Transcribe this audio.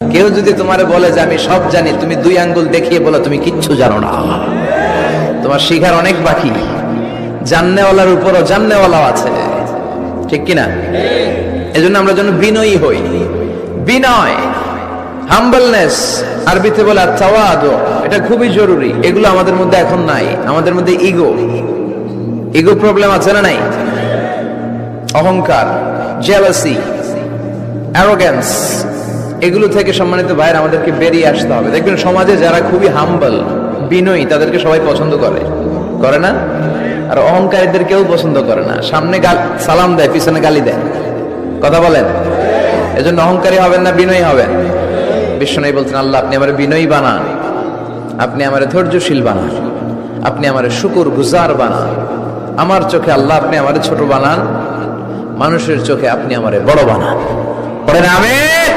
কেউ যদি তোমারে বলে যে আমি সব জানি, তুমি দুই আঙ্গুল দেখিয়ে বলো তুমি কিচ্ছু জানো না, তোমার শিখার অনেক বাকি। জাননেওয়ালার উপরও জাননেওয়ালাও আছে, ঠিক কিনা? এজন্য আমরা যেন বিনয়ী হই। বিনয়, হাম্বলনেস, আরবিতে বলে তাওয়াদু, এটা খুবই জরুরি। এগুলো আমাদের মধ্যে এখন নাই। আমাদের মধ্যে ইগো প্রবলেম আছে না নাই? অহংকার, জেলাসি, অ্যারোগ্যান্স, এগুলো থেকে সম্মানিত ভাইয়ের আমাদেরকে বেরিয়ে আসতে হবে। দেখবেন সমাজে যারা খুবই হাম্বল, বিনয়ী, তাদেরকে সবাই পছন্দ করে না? আর অহংকারীদের কেউ পছন্দ করে না। সামনে সালাম দেয়, পিছনে গালি দেয়। কথা বলেন। এজন্য অহংকারী হবেন না, বিনয়ী হবেন। বিশ্বনবী বলছেন, আল্লাহ আপনি আমারে বিনয়ী বানান, আপনি আমারে ধৈর্যশীল বানান, আপনি আমারে শুকর গুজার বানান। আমার চোখে আল্লাহ আপনি আমারে ছোট বানান, মানুষের চোখে আপনি আমারে বড় বানান। পড়েন আমিন।